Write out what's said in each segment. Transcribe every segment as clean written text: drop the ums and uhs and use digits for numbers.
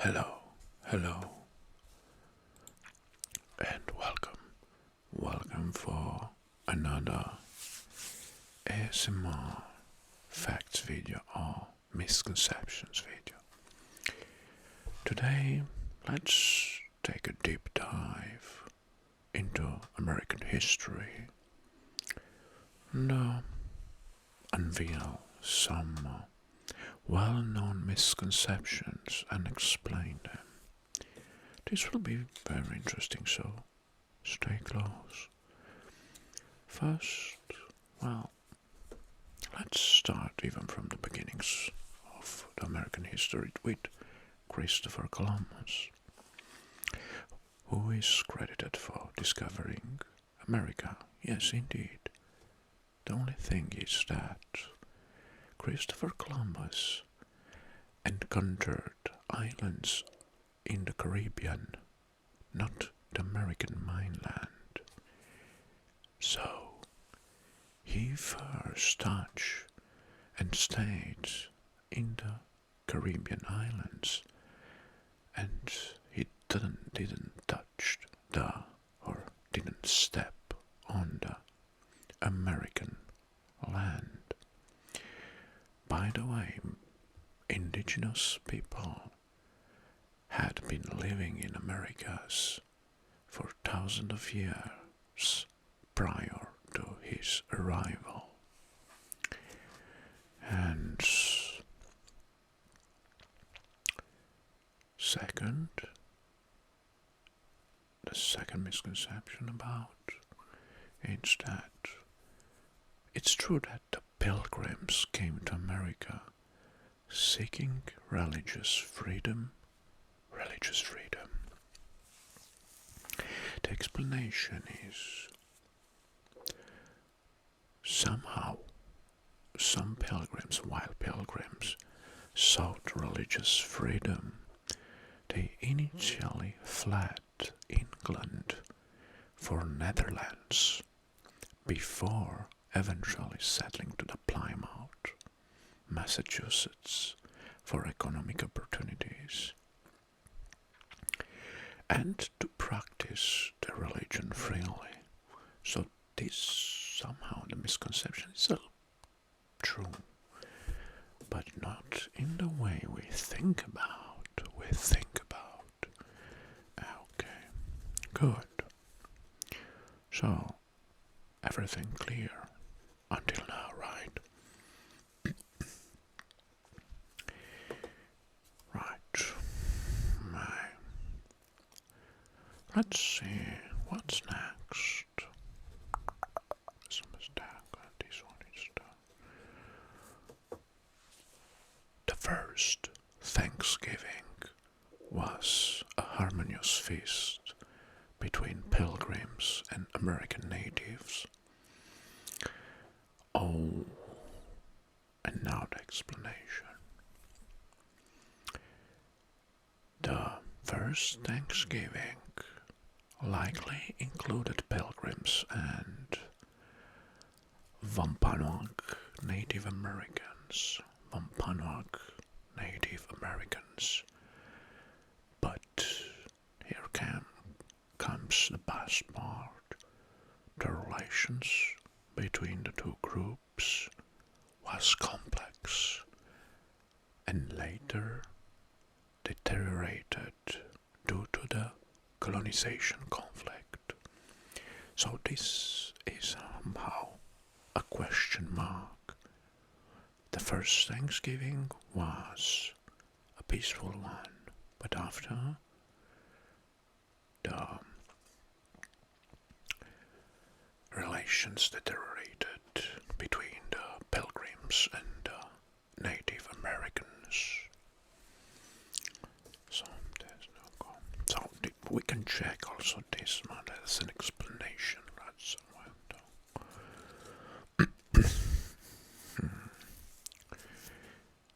Hello, hello, and welcome. Welcome for another ASMR facts video or misconceptions video. Today, let's take a deep dive into American history and unveil some well-known misconceptions and explain them. This will be very interesting, so stay close. First, let's start even from the beginnings of the American history with Christopher Columbus, who is credited for discovering America. Yes, indeed. The only thing is that Christopher Columbus encountered islands in the Caribbean, not the American mainland. So, he first touched and stayed in the Caribbean islands, and he didn't touch didn't step on the American land. By the way, indigenous people had been living in Americas for thousands of years prior to his arrival. And the second misconception about it's that it's true that the Pilgrims came to America seeking religious freedom. The explanation is somehow some pilgrims, while pilgrims sought religious freedom, they initially fled England for Netherlands before eventually settling to the Plymouth, Massachusetts for economic opportunities and to practice their religion freely. So this somehow the misconception is true, but not in the way we think about. Okay, good. So everything clear until now, right? Right. Let's see what's next. This one is the first Thanksgiving was a harmonious feast between pilgrims and American natives. Oh, and now the explanation. The first Thanksgiving likely included Pilgrims and Wampanoag Native Americans. But here comes the best part. The relations between the two groups was complex and later deteriorated due to the colonization conflict. So this is somehow a question mark. The first Thanksgiving was a peaceful one, but after the relations deteriorated between the Pilgrims and the Native Americans. So there's no go. So we can check also this one as an explanation. That's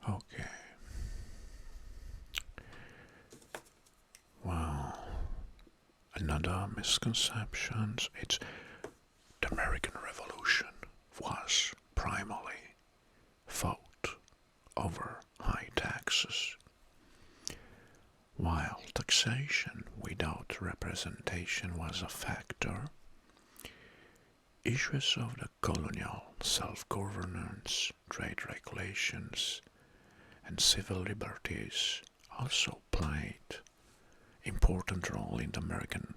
okay. Well, another misconception. It's the American Revolution was primarily fought over high taxes. civilization without representation was a factor, issues of the colonial self-governance, trade regulations, and civil liberties also played important role in the American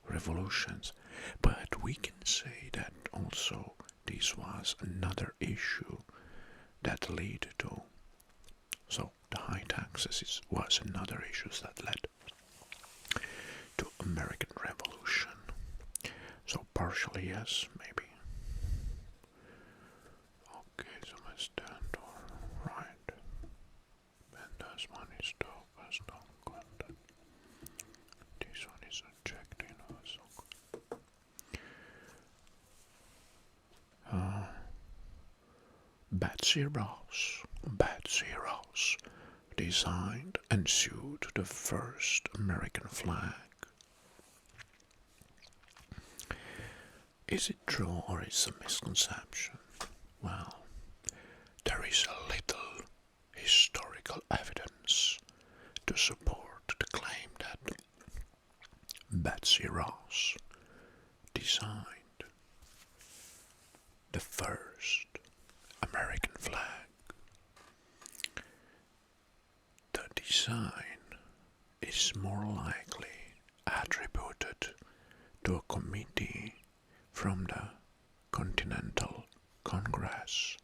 revolutions. But we can say that also this was another issue that led to, so the high taxes was another issue that led to American Revolution. So partially yes, maybe. Okay, so my stand or right. And this one is focused on content. This one is objecting also. Betsy Ross designed and sewed the first American flag. Is it true or is it a misconception? Well, there is a little historical evidence to support the claim that Betsy Ross designed the first American flag. The design is more likely attributed to a committee from the Continental Congress.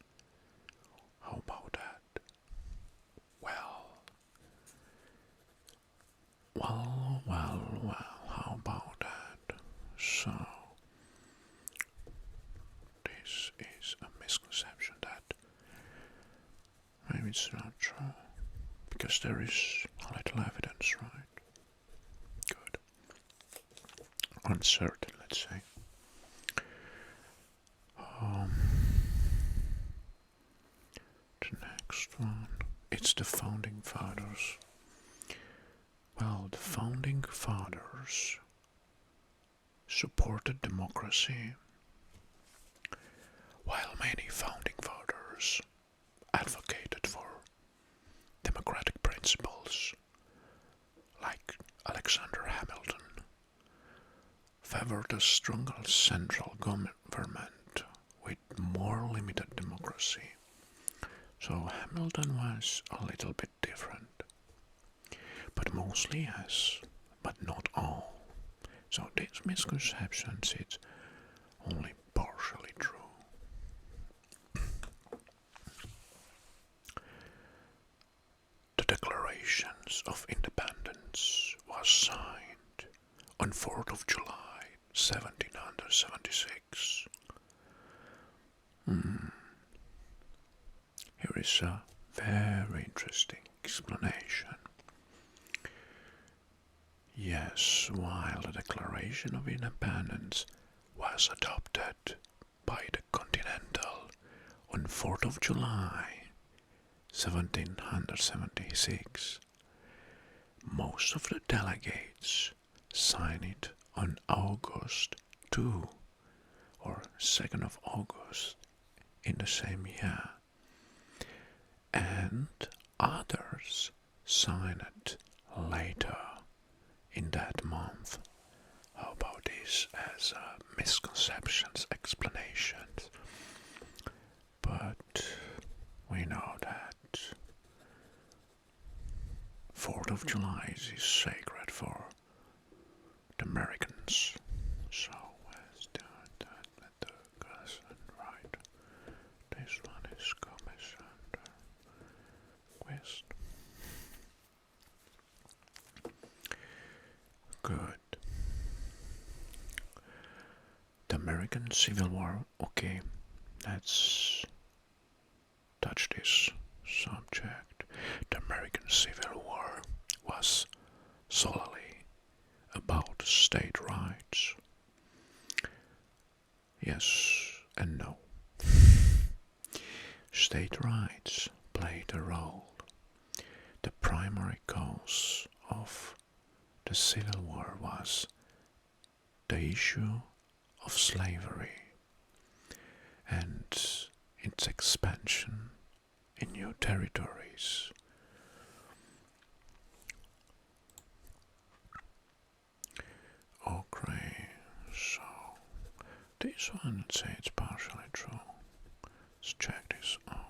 How about that? Well, how about that? So, this is a misconception that maybe it's not true, because there is a little evidence, right? Good. Uncertain, let's say. The next one, it's the Founding Fathers. Well, the Founding Fathers supported democracy, while many Founding Fathers advocated for democratic principles, like Alexander Hamilton, favored a stronger central government with more limited democracy. So Hamilton was a little bit different. But mostly yes, but not all. So these misconceptions, it's only partially true. The Declarations of Independence was signed on 4th of July, 1776. Here is a very interesting explanation. Yes, while the Declaration of Independence was adopted by the Continental on 4th of July, 1776, most of the delegates signed it on August 2 or 2nd of August in the same year, and others signed it later in that month. How about this as a misconceptions explanations? But we know that 4th of July is sacred for the Americans. So let's do that with the cousin, right? This one is commission quest. Good. The American Civil War. Okay, let's touch this subject. The American Civil War was solely about state rights. Yes and no. State rights played a role. The primary cause of the Civil War was the issue of slavery and its expansion in new territories. This one, let's say it's partially true. Let's check this out.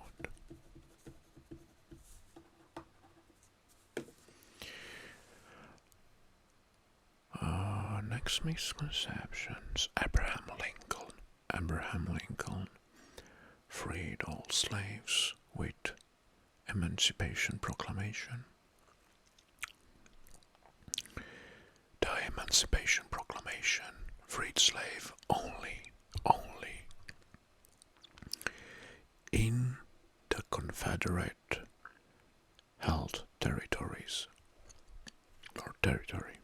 Next misconceptions. Abraham Lincoln freed all slaves with Emancipation Proclamation. The Emancipation Proclamation freed slaves only in the Confederate held territories or territory,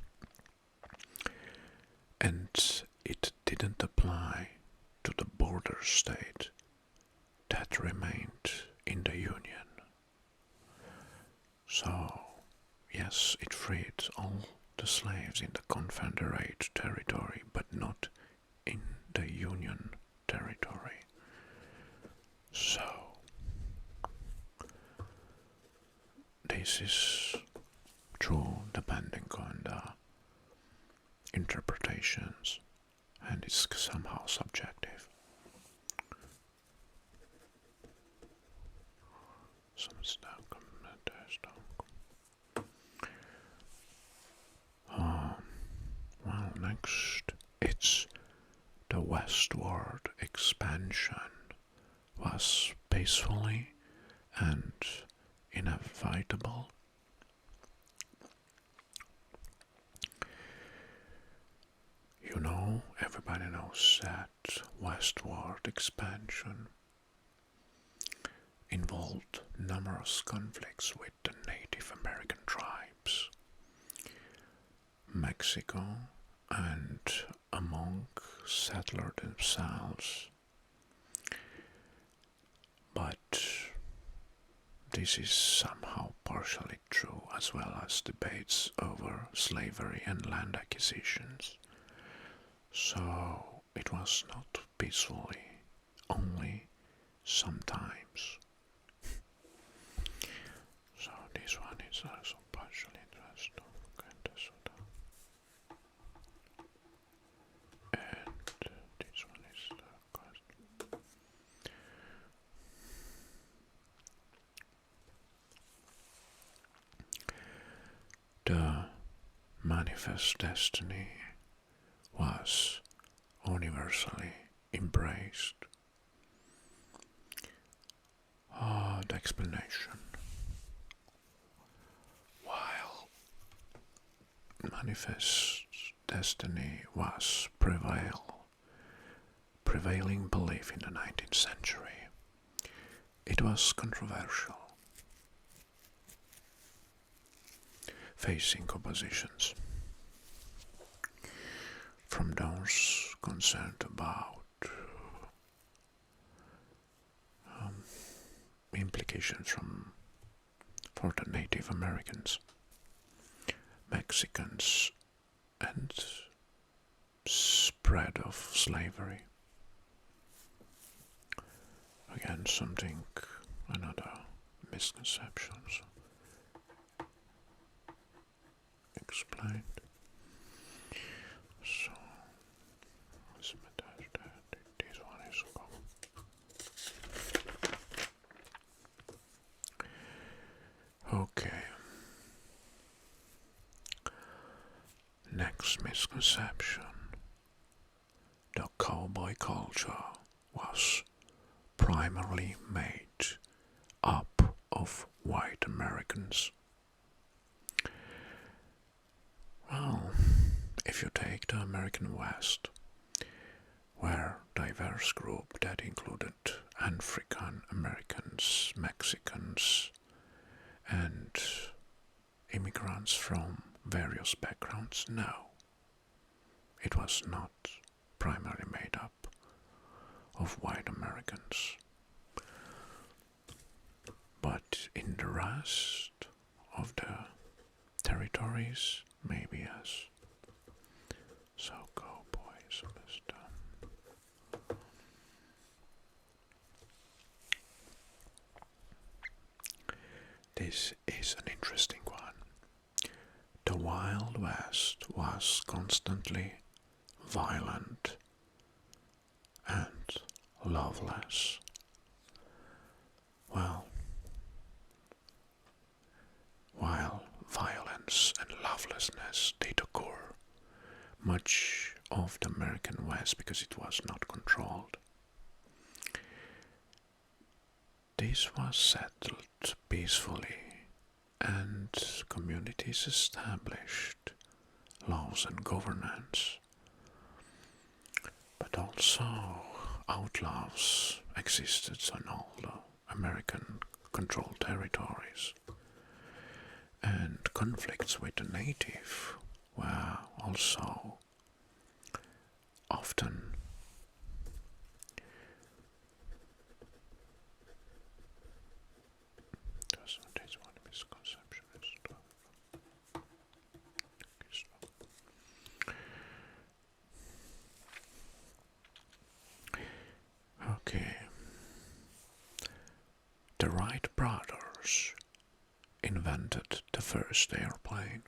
and it didn't apply to the border state that remained in the Union. So, yes, it freed all the slaves in the Confederate territory, but not in the Union territory. So, this is true depending on the interpretations, and it's somehow subjective. Well, next it's the westward expansion was peacefully and inevitable. You know, everybody knows that westward expansion involved numerous conflicts with the Native American tribes, Mexico, and among settlers themselves. But this is somehow partially true, as well as debates over slavery and land acquisitions. So it was not peacefully, only sometimes. So this one is also partially interesting. And this one is the manifest destiny was universally embraced. The explanation. While manifest destiny was prevailing belief in the 19th century, it was controversial, facing oppositions from those concerned about implications for the Native Americans, Mexicans, and spread of slavery. Again, another misconceptions explained. So, this one is common. Okay. Next misconception. The cowboy culture was primarily made up of white Americans. Well, if you take the American West, where diverse group that included African Americans, Mexicans, and immigrants from various backgrounds, no, it was not primarily made up of white Americans. But in the rest of the territories, maybe yes. So cowboys, this is an interesting one. The Wild West was constantly violent loveless. Well, while violence and lovelessness did occur much of the American West because it was not controlled, this was settled peacefully and communities established laws and governance. But also outlaws existed on all the American controlled territories, and conflicts with the native were also often this one misconception is okay. The Wright brothers invented the first airplane.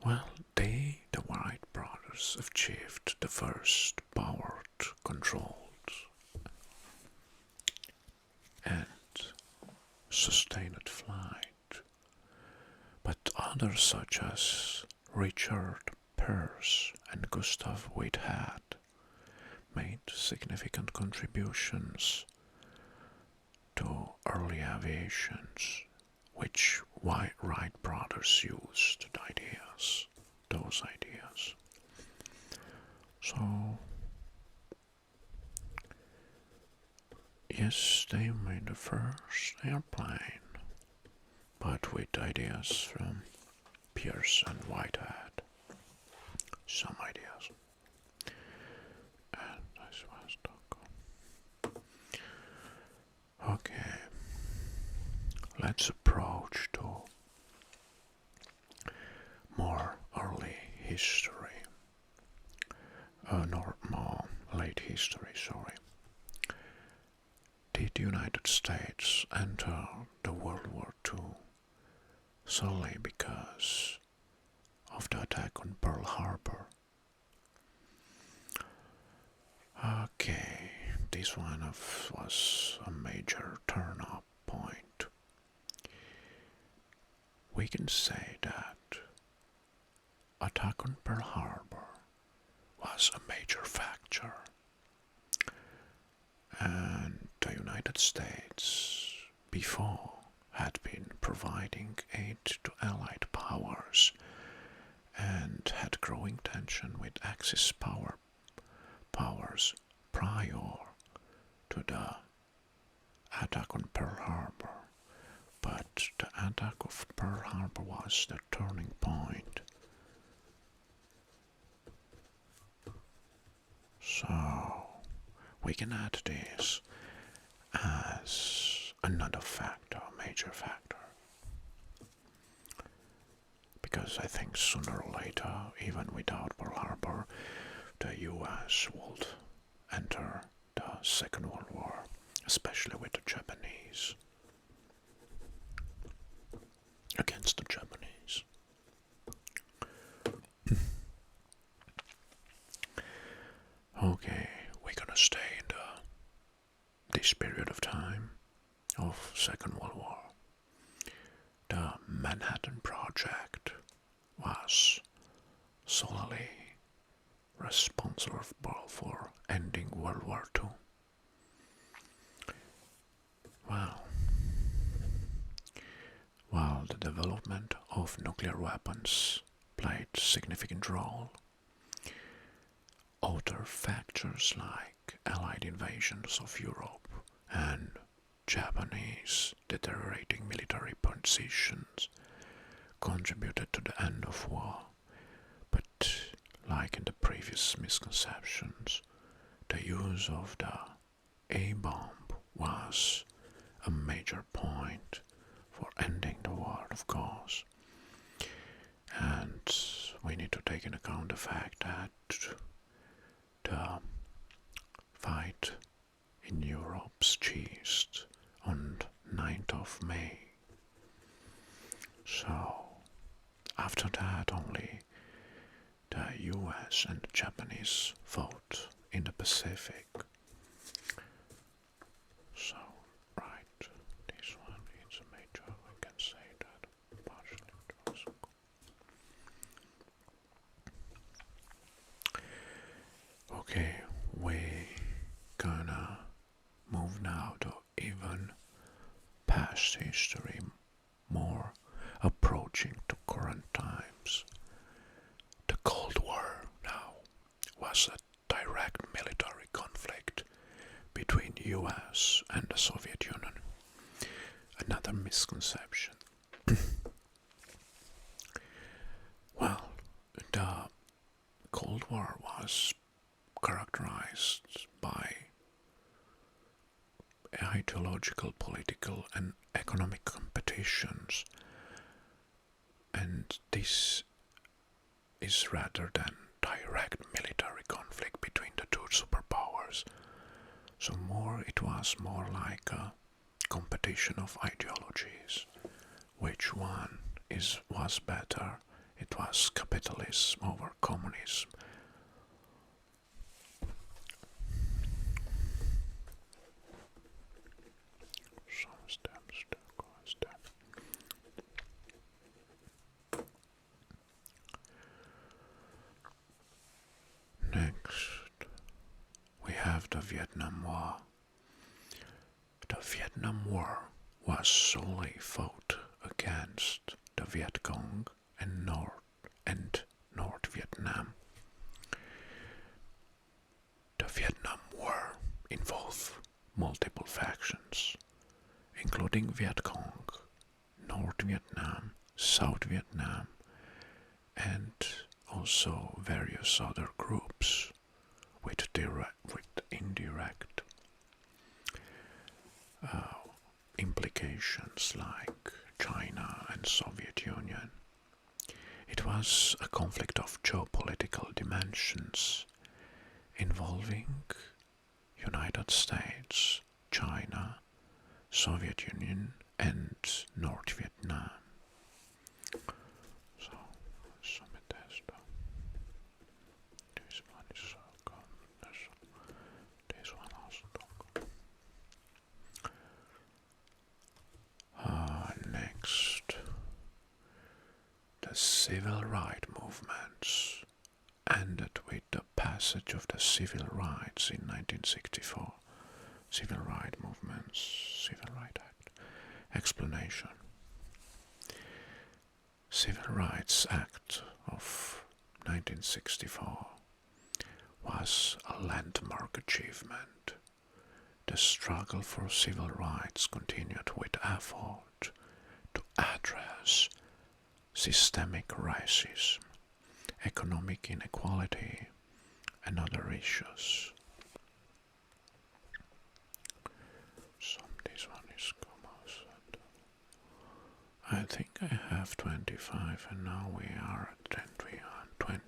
Well, the Wright brothers achieved the first powered, controlled, and sustained flight. But others such as Richard Peirce and Gustav Whitehead made significant contributions to early aviations, which Wright brothers used those ideas. So, yes, they made the first airplane, but with ideas from Peirce and Whitehead. Some ideas. And this was okay. Let's approach to more early history. More late history, sorry. Did the United States enter the World War II solely because of the attack on Pearl Harbor? Okay, this one was a major turn-up point. We can say that attack on Pearl Harbor was a major factor, and the United States before had been providing aid to Allied powers and had growing tension with Axis powers prior to the attack on Pearl Harbor. But the attack of Pearl Harbor was the turning point. So we can add this as another factor, major factor. Because I think sooner or later, even without Pearl Harbor, the US would enter the Second World War, especially with the Japanese. Against the Japanese. Okay, we're gonna stay in this period of time of Second World War. The Manhattan Project was solely responsible for ending World War II. Well, while the development of nuclear weapons played a significant role, other factors like Allied invasions of Europe and Japanese deteriorating military positions contributed to the end of war. But like in the previous misconceptions, the use of the A-bomb was a major point for ending the war, of course. And we need to take into account the fact that the fight in Europe ceased on 9th of May. So, after that only the US and the Japanese fought in the Pacific. So, right, this one is a major, I can say that partially true. Okay, we gonna move now to even past history, more approaching to current times. The Cold War now was a direct military conflict between US and the Soviet Union. Another misconception. Well, the Cold War was characterized by ideological, political, and economic competitions, and this is rather than direct military conflict between the two superpowers. So it was more like a competition of ideologies. Which one was better? It was capitalism over communism. Some steps to go step. Next, we have the Vietnam War. The Vietnam War was solely fought against the Viet Cong and North Vietnam. The Vietnam War involved multiple factions, including Viet Cong, North Vietnam, South Vietnam, and also various other groups with indirect implications like China and Soviet Union. It was a conflict of geopolitical dimensions involving United States, China, Soviet Union, and North Vietnam. So, some test. This one is so good. This one also good. Next, the civil rights movements ended with the passage of the Civil Rights in 1964. Civil Rights Movements, Civil Rights Act. Explanation. Civil Rights Act of 1964 was a landmark achievement. The struggle for civil rights continued with effort to address systemic racism, economic inequality, and other issues. So this one is almost. I think I have 25 and now we are at 21.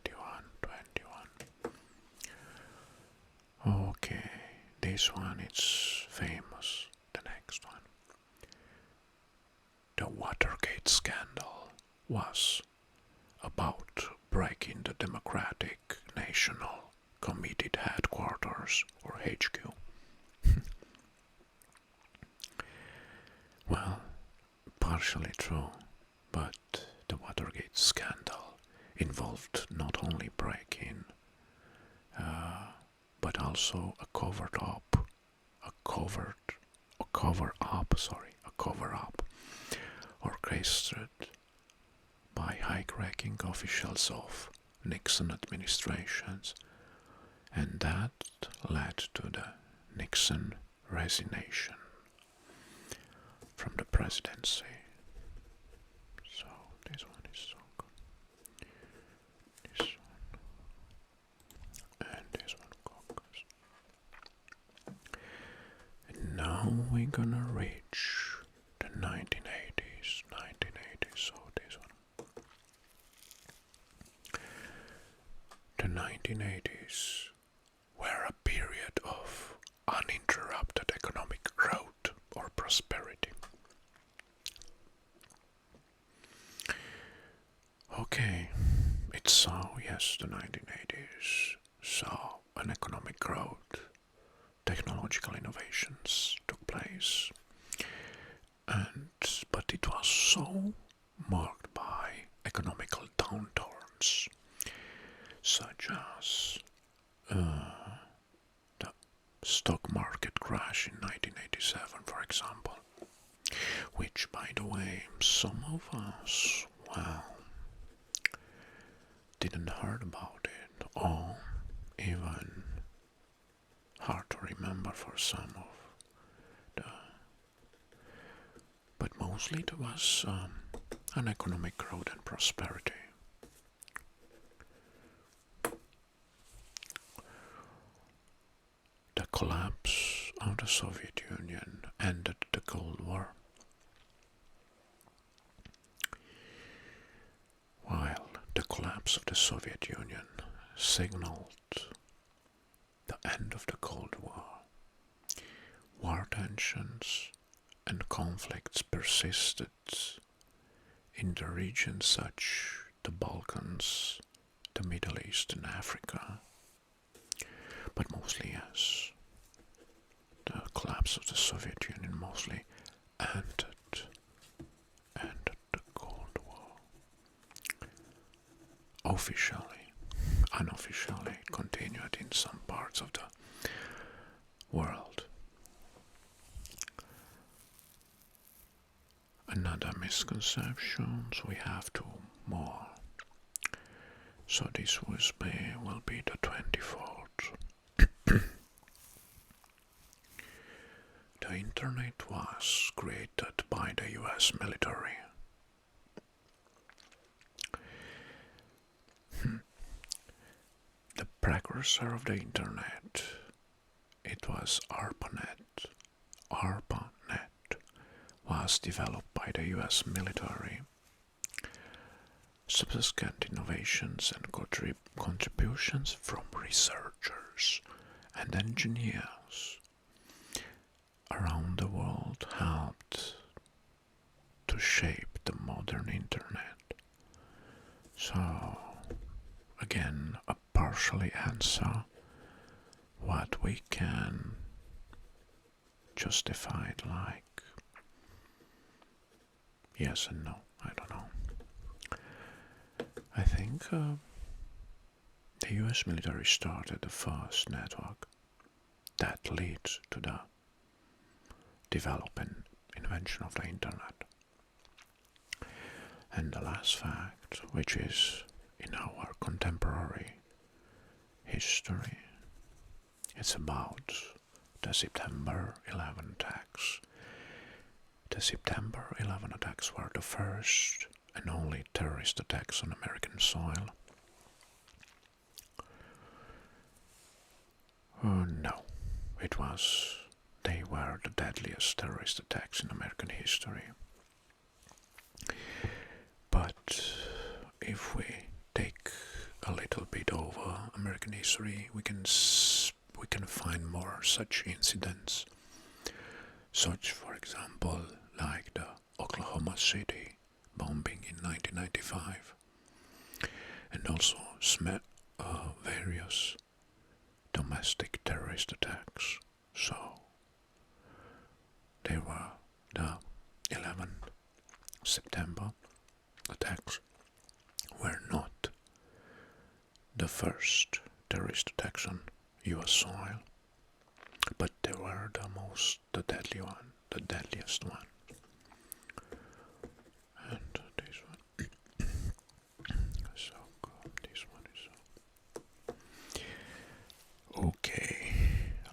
Okay, this one is famous. The next one. The Watergate scandal was about breaking the Democratic National Committee headquarters, or HQ. Well, partially true, but the Watergate scandal involved not only break-in, but also a cover-up, orchestrated by high-ranking officials of Nixon administrations, and that led to the Nixon resignation from the presidency. So this one is so good. This one. And this one goes. And now we're gonna reach the 1980s. So this one. The 1980s were a period of uninterrupted economic growth or prosperity. Okay, the 1980s saw an economic growth some of us, well, didn't heard about it, or even hard to remember for some of the, but mostly there was an economic growth and prosperity. The collapse of the Soviet Union ended the Cold War, while the collapse of the Soviet Union signaled the end of the Cold War. War tensions and conflicts persisted in the regions such the Balkans, the Middle East and Africa, but mostly yes, the collapse of the Soviet Union mostly ended the Cold War. Officially, unofficially, it continued in some parts of the world. Another misconceptions, we have two more. So this will be the 24th. The internet was created by the US military. The precursor of the internet, it was ARPANET. ARPANET was developed by the US military. Subsequent innovations and contributions from researchers and engineers around the world helped to shape the modern internet. So, again, a partially answer what we can justify it like yes and no, I don't know. I think the US military started the first network that leads to the development, invention of the internet. And the last fact, which is in our contemporary history, it's about the September 11 attacks. The September 11 attacks were the first and only terrorist attacks on American soil. No, they were the deadliest terrorist attacks in American history. But if we take a little bit over American history, we can find more such incidents. Such, for example, like the Oklahoma City bombing in 1995, and also various domestic terrorist attacks. So they were the 11 September attacks were not the first terrorist attacks on US soil, but they were the deadliest one. And this one, so good, this one is so. Okay,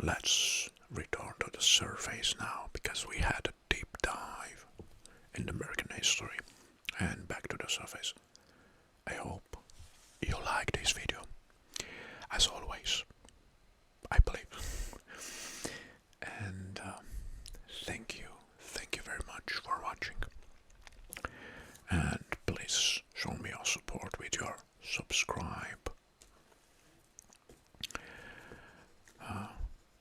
let's return to the surface now, because we had a deep dive in American history, and back to the surface. I hope you like this video. As always, I believe. And thank you very much for watching. And please show me your support with your subscribe.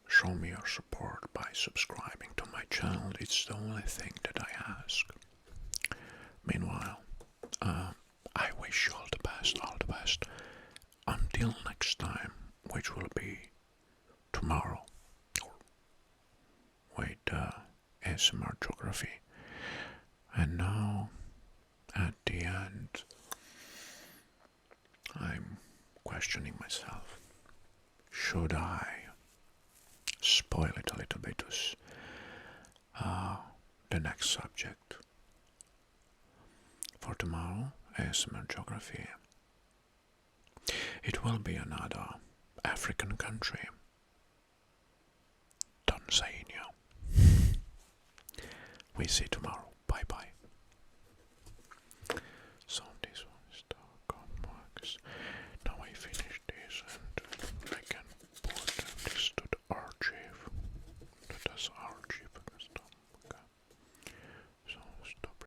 Show me your support by subscribing to my channel. It's the only thing that I ask. Meanwhile, I wish you all the best. Until next time, which will be tomorrow, with ASMR Geography. And now, at the end, I'm questioning myself. Should I spoil it a little bit with the next subject? For tomorrow, ASMR Geography. It will be another African country. Tanzania. We see tomorrow. Bye bye.